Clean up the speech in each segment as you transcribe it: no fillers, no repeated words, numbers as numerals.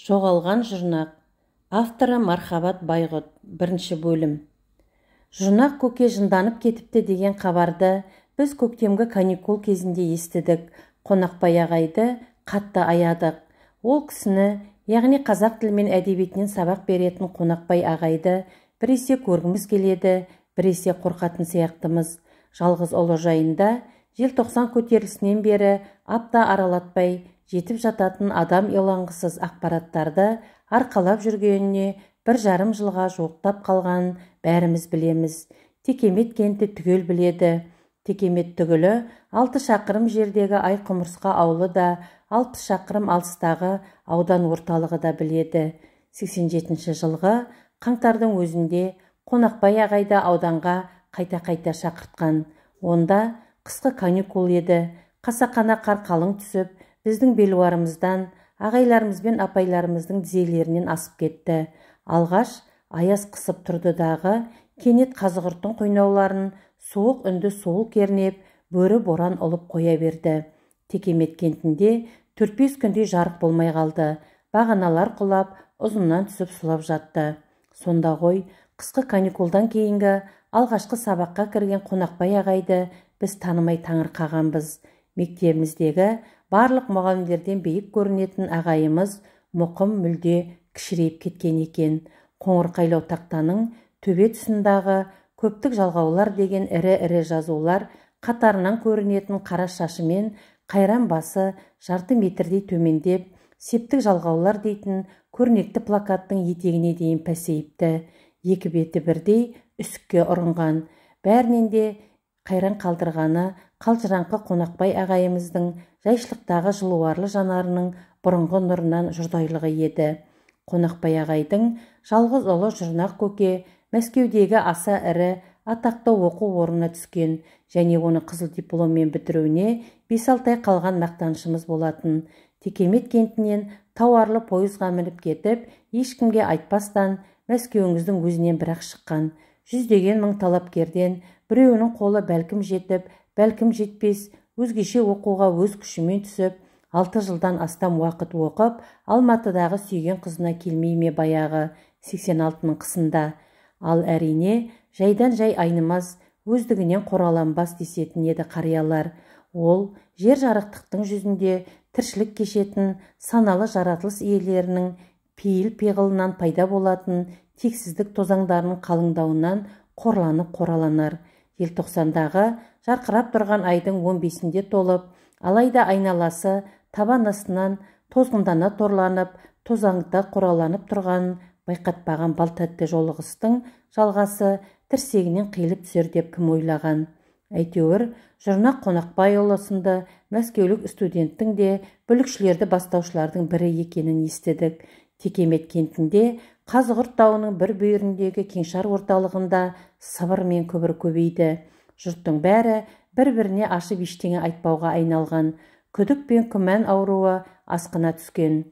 Жоғалған жұрнақ. Авторы Мархабат Байғұт. Бірінші бөлім. Жұрнақ көке жынданып кетіпті деген хабарды біз көктемгі каникул кезінде естідік. Қонақбай ағайды қатты аядық. Ол кісіні, яғни қазақ тілі мен әдебиетінен сабақ беретін Қонақбай ағайды біресе көргіміз келеді, біресе қорқатын сияқтымыз. Жалғыз ұлы жайында желтоқсан көтерілісінен бері апта аралатпай жетіп жататын адам иланғысыз ақпараттарды арқалап жүргеніне 1,5 жылға жуықтап қалған бәріміз білеміз. Текемет кенті түгел біледі. Текемет түгілі 6 шақырым жердегі Айқұмырсқа аулы да 60 шақырым алыстағы аудан орталығы да біледі. 87 жылғы қаңтардың өзінде Қонақбай ағайды ауданға қайта-қайта шақыртқан. Онда қысқы каникул еді. Қасақана қар қалың түсіп, біздің белуарымыздан, ағайларымыз бен апайларымыздың тізелерінен асып кетті. Алғаш аяз қысып тұрды дағы, кенет қазығұрттың қойнауларын суық үнді суыл кернеп, бөрі боран ұлып қоя берді. Текемет кентінде 4-5 күндей жарық болмай қалды. Бағаналар құлап, ұзыннан түсіп сұлап жатты. Сонда ғой, қысқы каникулдан кейінгі алғашқы сабаққа кірген Қонақбай ағайды біз танымай таңырқағанбыз. Мектебіміздегі барлық мұғалімдерден биік көрінетін ағайымыз мұқым мүлде кішірейіп кеткен екен. Қоңырқайлау тақтаның төбе тұсындағы көптік жалғаулар деген ірі-ірі жазулар қатарынан көрінетін қара шашы мен қайран басы жарты метрдей төмендеп, септік жалғаулар дейтін көрнекті плакаттың етегіне дейін пәсейіпті. Екі беті бірдей үсікке ұрынған. Бәрінен де қайран қалдырғаны қалжыраңқы Қонақбай ағайымыздың жайшылықтағы жылуарлы жанарының бұрынғы нұрынан жұрдайлығы еді. Қонақбай ағайдың жалғыз ұлы Жұрнақ көке Мәскеудегі аса ірі атақты оқу орнына түскен және оны қызыл дипломмен бітіруіне 5-6 ай қалған мақтанышымыз болатын. Текемет кентінен тауарлы пойызға мініп кетіп, ешкімге айтпастан Мәскеуіңіздің өзінен бірақ шыққан. 100-деген мың талапкерден біреуінің қолы бәлкім жетіп, бәлкім жетпес, өзгеше оқуға өз күшімен түсіп, 6 жылдан астам уақыт оқып, Алматыдағы сүйген қызына келмей ме баяғы 86-ның қысында. Ал әрине, жайдан жай айнымас, өздігінен қораланбас десетін еді қариялар. Ол жер жарықтықтың жүзінде тіршілік кешетін саналы жаратылыс иелерінің пейіл-пиғылынан пайда болатын тексіздік тозаңдарының қалыңдауынан қорланып қораланар. Желтоқсандағы жарқырап тұрған айдың 15-інде толып, алайда айналасы табан астынан тозғындана торланып, тозаңда қораланып тұрғанын байқатпаған балтәтті жолығыстың жалғасы тірсегінен қиылып түсер деп кім ойлаған. Әйтеуір, Жұрнақ Қонақбайұлы сынды мәскеулік студенттің де бүлікшілерді бастаушылардың бірі екенін естідік. Текемет кентінде Қазығұрт тауының бір бүйіріндегі кеңшар орталығында сыбыр мен күбір көбейді. Жұрттың бәрі бір-біріне ашып ештеңе айтпауға айналған. Күдік пен күмән ауруы асқына түскен.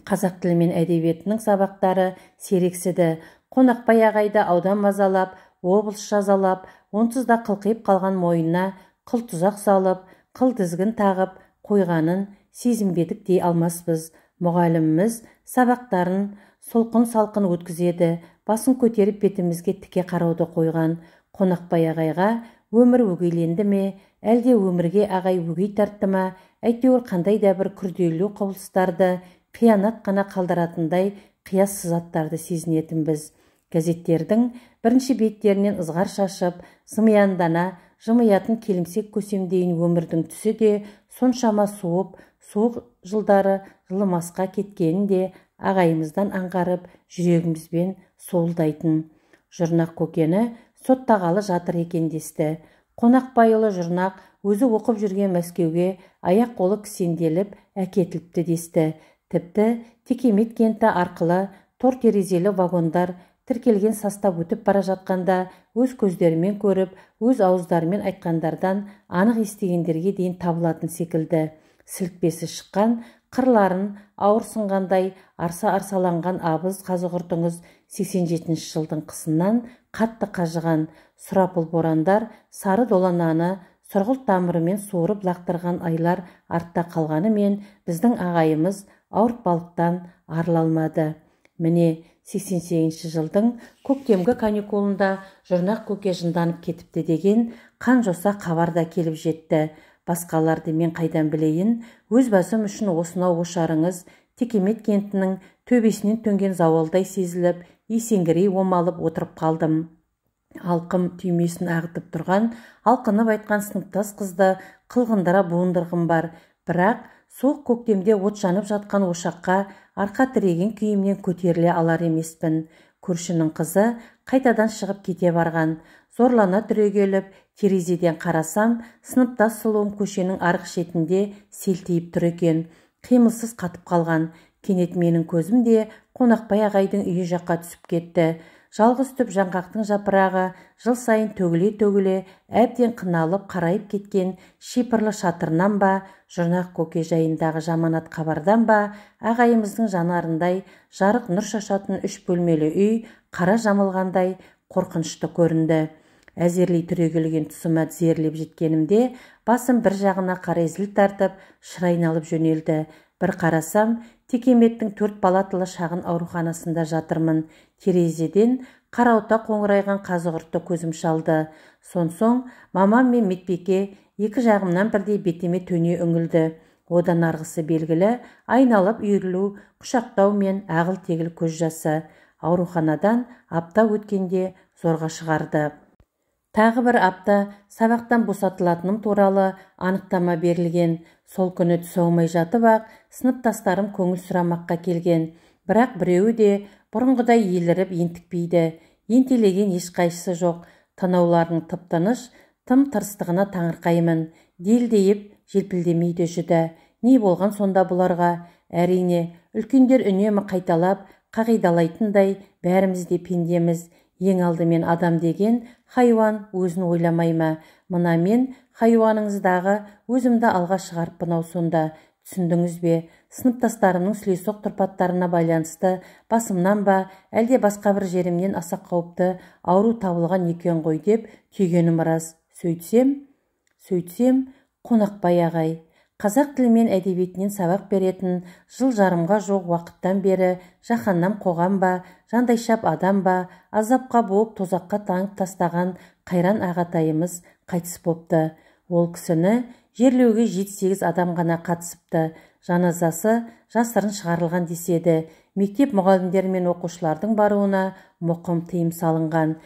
Қазақ тілі мен әдебиетінің сабақтары сирексіді. Қонақбай ағайды аудан мазалап, облыс жазалап, онсыз да қылқиып қалған мойнына қыл тұзақ салып, қыл дізгін тағып қойғанын сезінбедік дей алмаспыз. Мұғаліміміз сабақтарын солқын-салқын өткізеді, басын көтеріп бетімізге тіке қарауды қойған. Қонақбай ағайға өмір өгейленді ме, әлде өмірге ағай өгей тартты ма, әйтеуір қандай да бір күрделі құбылыстарды қиянат қана қалдыратындай қияс сызаттарды сезінетінбіз. Газеттердің бірінші беттерінен ызғар шашып, зымияндана жымиятын келімсек көсемдейін өмірдің түсі де соншама суып, суық жылдары жылымасқа кеткенін де ағайымыздан аңғарып, жүрегімізбен солдайтын. Жұрнақ көкені соттағалы жатыр екен десті. Қонақбайұлы Жұрнақ өзі оқып жүрген Мәскеуге аяқ қолы кісенделіп әкетіліпті десті. Тіпті Текемет кенті арқылы тор терезелі вагондар тіркелген састап өтіп бара жатқанда өз көздерімен көріп, өз ауыздарымен айтқандардан анық естігендерге дейін табылатын секілді. Сілікпесі шыққан, қырларын ауырсынғандай арса-арсаланған абыз Қазығұртыңыз 87 жылдың қысынан қатты қажыған. Сұрапыл борандар сары долананы сұрғылт тамырымен суырып лақтырған айлар артта қалғанымен біздің ағайымыз ауыртпалықтан арыла алмады. Міне 88 жылдың көктемгі каникулында Жұрнақ көке жынданып кетіпті деген қан-жоса хабар да келіп жетті. Басқаларды мен қайдан білейін, өз басым үшін осынау ошарыңыз Текемет кентінің төбесінен төнген зауалдай сезіліп, есеңгірей омалып отырып қалдым. Алқым түймесін ағытып тұрған, алқынып айтқан сыныптас қызды қылғындыра буындырғым бар. Бірақ суық көктемде от жанып жатқан ошаққа арқа тіреген күйімнен көтеріле алар емеспін. Көршінің қызы қайтадан шығып кете барған. Зорлана түрегеліп, терезеден қарасам, сыныптас сұлуым көшенің арғы шетінде селтиіп тұр екен. Қимылсыз қатып қалған. Кенет менің көзім де Қонақбай ағайдың үйі жаққа түсіп кетті. Жалғыз түп жаңғақтың жапырағы жыл сайын төгіле-төгіле әбден қыналып қарайып кеткен шипырлы шатырынан ба, Жұрнақ көке жайындағы жаманат хабардан ба, ағайымыздың жанарындай жарық нұр шашатын 3 бөлмелі үй қара жамылғандай қорқынышты көрінді. Әзерлей түрегелген тұсыма тізерлеп жеткенімде басым бір жағына қарай зіл тартып шыр айналып жөнелді. Бір қарасам, Текеметтің 4 палаталы шағын ауруханасында жатырмын. Терезеден қарауыта қоңырайған қазығұртты көзім шалды. Сонсоң мамам мен Метбеке екі жағымнан бірдей бетеме төне үңілді. Одан арғысы белгілі, айналып үйірілу, құшақтау мен ағыл-тегіл көз жасы. Ауруханадан апта өткенде зорға шығарды. Тағы бір апта сабақтан босатылатыным туралы анықтама берілген. Сол күні түс аумай жатып-ақ сыныптастарым көңіл сұрамаққа келген. Бірақ біреуі де бұрынғыдай еліріп ентікпейді. Ентелеген ешқайсысы жоқ. Танауларының тып-тыныш, тым тырыстығына таңырқаймын. Делдейіп желпілдемейді жүді. Не болған сонда бұларға? Әрине, үлкендер үнемі қайталап, қағидалайтындай бәріміз де пендеміз. Ең алдымен адам деген хайуан өзін ойламай ма? Мына мен хайуаныңыздағы өзімді алға шығарыппын ау сонда. Түсіндіңіз бе? Сыныптастарымның сүлесоқ тұрпаттарына байланысты басымнан ба, әлде басқа бір жерімнен аса қауіпті ауру табылған екен ғой деп түйгенім рас. Сөйтсем, Қонақбай ағай, қазақ тілі мен әдебиетінен сабақ беретін жыл жарымға жоқ уақыттан бері жаһаннам қоғам ба, жандайшап адам ба, азапқа буып тозаққа таңып тастаған Қайран ағатайымыз қайтыс бопты. Ол кісіні жерлеуге 7-8 адам ғана қатысыпты. Жаназасы жасырын шығарылған деседі. Мектеп мұғалімдері мен оқушылардың баруына мұқым тыйым салынған.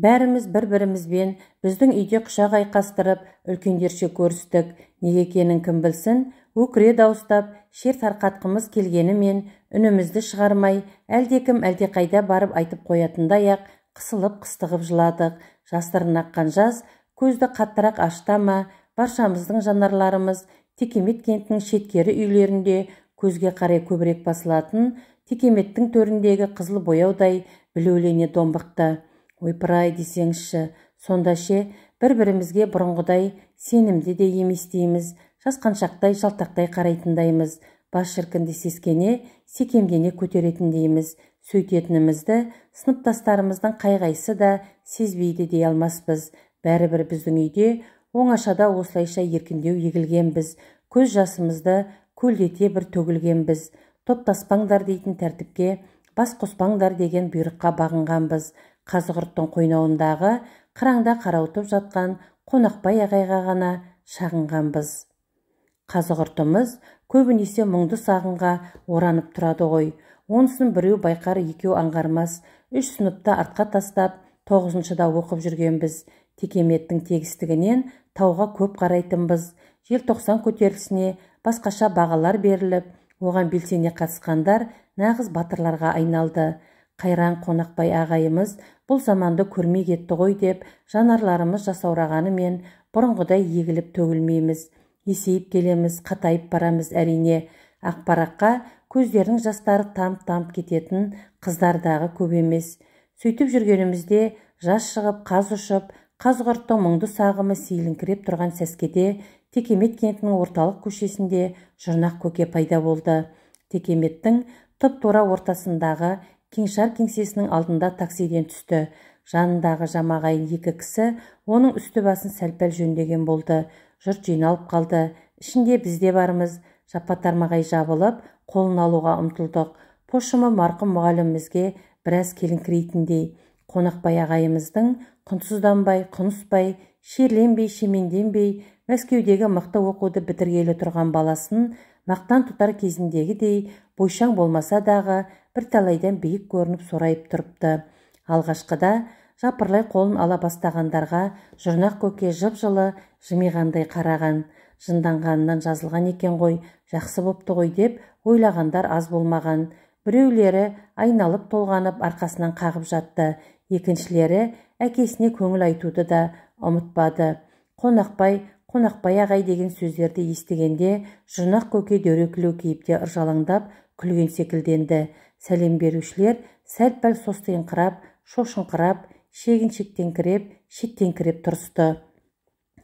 Бәріміз бір-бірімізбен біздің үйде құшақ айқастырып, үлкендерше көрістік. Неге екенін кім білсін, өкіре дауыстап, шер тарқатқымыз келгенімен үнімізді шығармай, әлдекім әлдеқайда барып айтып қоятындай-ақ қысылып-қыстығып жыладық. Жасырын аққан жаз көзді қаттырақ ашты ма, баршамыздың жанарларымыз Текемет кентінің шеткері үйлерінде көзге қарай көбірек басылатын Текеметтің төріндегі қызыл бояудай білеулене домбықты. Ойпыр-ай десеңізші, сонда ше бір-бірімізге бұрынғыдай сенімді де еместейміз, жасқаншақтай жалтақтай қарайтындаймыз, бас шіркінді сескене, секемдене көтеретіндейміз. Сөйтетінімізді сыныптастарымыздың қайғайсы да сезбейді дей алмаспыз. Бәрібір біздің үйде оңашада осылайша еркіндеу егілгенбіз, көз жасымызды көлдете бір төгілгенбіз. Топтаспаңдар дейтін тәртіпке бас қоспаңдар деген бұйрыққа бағынғанбыз. Қазығұрттың қойнауындағы қыраңда қарауытып жатқан Қонақбай ағайға ғана шағынғанбыз. Қазығұртымыз көбінесе мұңды сағынға оранып тұрады ғой. Онысын біреу байқар, екеу аңғармас. 3 сыныпта артқа тастап, 9-да оқып жүргенбіз. Текеметтің тегістігінен тауға көп қарайтынбыз. Желтоқсан көтерілісіне басқаша бағалар беріліп, оған белсене қатысқандар нағыз батырларға айналды. Қайран Қонақбай ағайымыз бұл заманды көрмей кетті ғой деп жанарларымыз жасаурағанымен бұрынғыдай егіліп төгілмейміз. Есейіп келеміз, қатайып барамыз әрине. Ақпараққа көздерінің жастары тамып-тамып кететін қыздардағы көп емес. Сөйтіп жүргенімізде жас шығып, қаз ұшып, Қазығұрттың мұңды сағымы сейіліңкіреп тұрған сәскеде Текемет кентінің орталық көшесінде Жұрнақ көке пайда болды. Текеметтің тұп-тура ортасындағы кеңшар кеңсесінің алдында таксиден түсті. Жанындағы жамағайын 2 кісі оның үсті басын сәл-пәл жөндеген болды. Жұрт жиналып қалды. Ішінде біз де бармыз. Жапа-тармағай жабылып, қолын алуға ұмтылдық. Пошымы марқұм мұғалімімізге біраз келіңкірейтіндей. Қонақбай ағайымыздың құнсызданбай, құныспай, шерленбей, шеменденбей, Мәскеудегі мықты оқуды бітіргелі тұрған баласын мақтан тұтар кезіндегідей бойшаң болмаса дағы бірталайдан биік көрініп сорайып тұрыпты. Алғашқыда жапырлай қолын ала бастағандарға Жұрнақ көке жып-жылы жымиғандай қараған. Жынданғанынан жазылған екен ғой, жақсы бопты ғой деп ойлағандар аз болмаған. Біреулері айналып толғанып арқасынан қағып жатты. Екіншілері әкесіне көңіл айтуды да ұмытпады. Қонақбай ағай деген сөздерді естігенде Жұрнақ көке дөрекілеу кейіпте ыржалаңдап күлген секілденді. Сәлем берушілер сәл-пәл состиыңқырап, шошыңқырап, шегіншектеңкіреп, шеттеңкіреп тұрысты.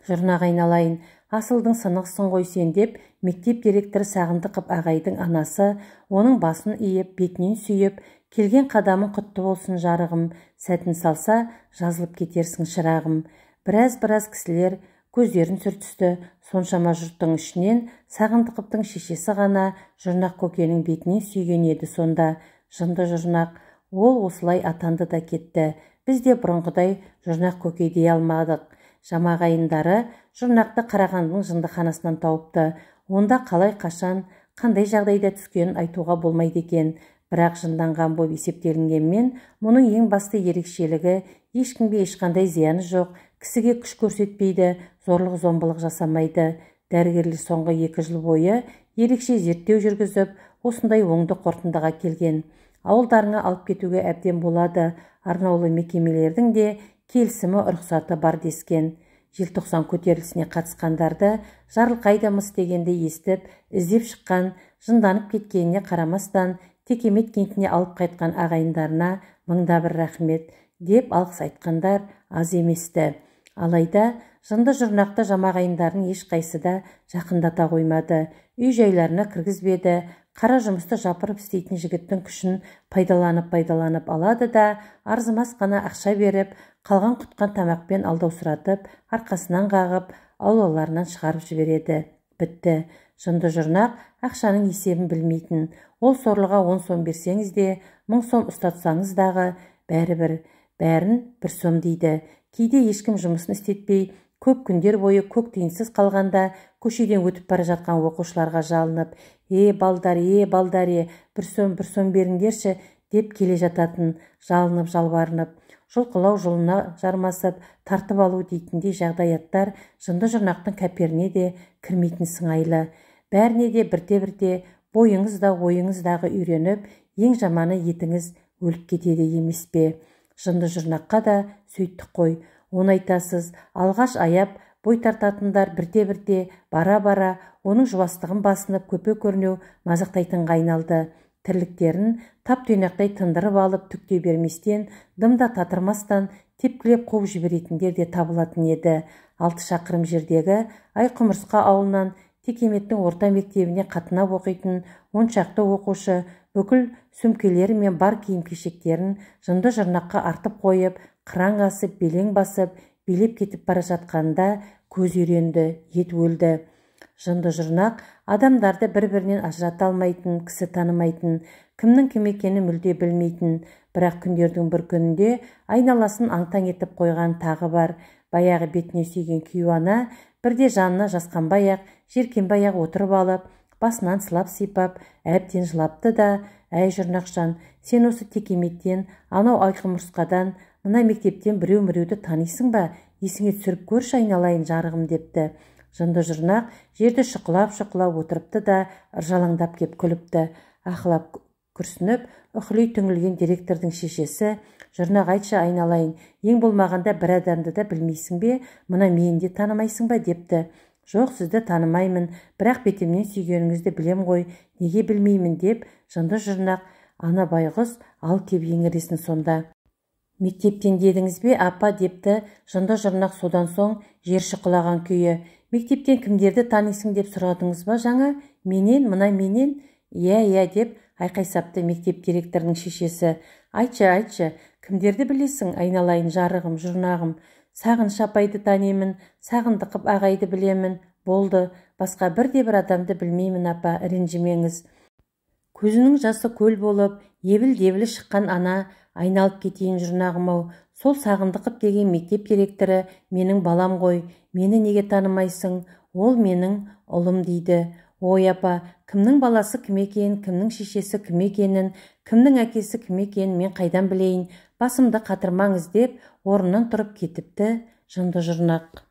Жұрнақ айналайын, асылдың сынықсың ғой сен деп мектеп директоры Сағындықов ағайдың анасы оның басын иіп, бетінен сүйіп, келген қадамың құтты болсын жарығым, сәтін салса жазылып кетерсің шырағым. Біраз кісілер көздерін сүртісті. Соншама жұрттың ішінен Сағындықовтың шешесі ғана Жұрнақ көкенің бетінен сүйген еді сонда. Жынды Жұрнақ, ол осылай атанды да кетті. Біз де бұрынғыдай Жұрнақ көке дей алмадық. Жамағайындары Жұрнақты Қарағандының жындыханасынан тауыпты. Онда қалай, қашан, қандай жағдайда түскенін айтуға болмайды екен. Бірақ жынданған болып есептелінгенмен, мұның ең басты ерекшелігі ешкімге ешқандай зияны жоқ, кісіге күш көрсетпейді, зорлық-зомбылық жасамайды. Дәрігерлер соңғы 2 жыл бойы ерекше зерттеу жүргізіп, осындай оңды қорытындыға келген. Ауылдарыңа алып кетуге әбден болады, арнаулы мекемелердің де келісімі рұқсаты бар дескен. Желтоқсан көтерілісіне қатысқандарды жарылқайдамыз дегенде естіп, іздеп шыққан, жынданып кеткеніне қарамастан, Текемет кентіне алып қайтқан ағайындарына мыңда бір рахмет деп алғыс айтқандар аз еместі. Алайда жынды Жұрнақты жамағайындардың ешқайсы да жақындата қоймады. Үй жайларына кіргізбеді. Қара жұмысты жапырып істейтін жігіттің күшін пайдаланып алады да арзымас қана ақша беріп, қалған құтқан тамақпен алдаусыратып, арқасынан қағып, аулаларынан шығарып жібереді. Бітті. Жынды Жұрнақ ақшаның есебін білмейтін. Ол сорлыға 10 сом берсеңіз де, 1000 сом ұстатсаңыз дағы бәрібір, бәрін 1 сом дейді. Кейде ешкім жұмысын істетпей, көп күндер бойы көк тиынсыз қалғанда көшеден өтіп бара жатқан оқушыларға жалынып, балдар, 1 сом беріңдерші деп келе жататын, жалынып жалбарынып, жұлқылау жолына жармасып, тартып алу дейтіндей жағдаяттар жынды Жұрнақтың кәперіне де кірмейтін сыңайлы. Бәріне де бірте-бірте бойыңыз да ойыңыз дағы үйреніп, ең жаманы етіңіз өліп кетеді емес пе? Жынды Жұрнаққа да сөйттік қой. Оны айтасыз, алғаш аяп, бой тартатындар бірте-бірте, бара-бара, оның жуастығын басынып көпе көрнеу мазақтайтынға айналды. Тірліктерін тап-түйнақтай тындырып алып, түкте берместен, дымда татырмастан, тепкілеп қуып жіберетіндер де табылатын еді. 6 шақырым жердегі Айқұмырсқа ауылынан Текеметтің орта мектебіне қатынап оқитын 10 шақты оқушы бүкіл сөмкелері мен бар киім-кешектерін жынды Жұрнаққа артып қойып, қыран асып, белең басып, билеп кетіп бара жатқанда көз үйренді, ет өлді. Жынды Жұрнақ адамдарды бір-бірінен ажырата алмайтын, кісі танымайтын, кімнің кім екенін мүлде білмейтін. Бірақ күндердің бір күнінде айналасын аңтаң етіп қойған тағы бар. Баяғы бетіне сүйген күйеуана бірде жанына жасқанбай-ақ, жеркенбай-ақ отырып алып, басынан сылап-сипап, әбден жылапты да, әй Жұрнақжан, сен осы Текеметтен, анау Айқұмырсқадан, мына мектептен біреу-міреуді танисың ба? Есіңе түсіріп көрші айналайын жарығым депті. Жынды Жұрнақ жерді шұқылап отырыпты да, ыржалаңдап кеп күліпті. Ақылап күрсініп, үхілей түңілген директордың шешесі, Жұрнақ айтшы айналайын, ең болмағанда бір адамды да білмейсің бе, мына мені де танымайсың ба депті. Жоқ, сізді танымаймын, бірақ бетімнен сүйгеніңізді білем ғой, неге білмеймін деп, жынды Жұрнақ, ана байғұс ал кеп еңіресін сонда. Мектептен дедіңіз бе, апа депті. Жынды Жұрнақ содан соң жер шұқылаған күйі. Мектептен кімдерді танисың деп сұрадыңыз ба жаңа? Менен, мына менен? Иә деп айқай сапты мектеп директорының шешесі. Айтшы, Кімдерді білесің, айналайын жарығым, жұрнағым? Сағыныш апайды танимын, Сағындықов ағайды білемін. Болды, басқа бірде-бір адамды білмеймін, апа, ренжімеңіз. Көзінің жасы көл болып, ебіл-дебілі шыққан ана, айналып кетейін жұрнағым-ау. Сол Сағындықов деген мектеп директоры менің балам ғой. Мені неге танымайсың? Ол менің ұлым дейді. Ой, апа, кімнің баласы кім екенін, кімнің шешесі кім екенін, кімнің әкесі кім екенін мен қайдан білейін? Басымды қатырмаңыз деп орнынан тұрып кетіпті жынды жұрнақ.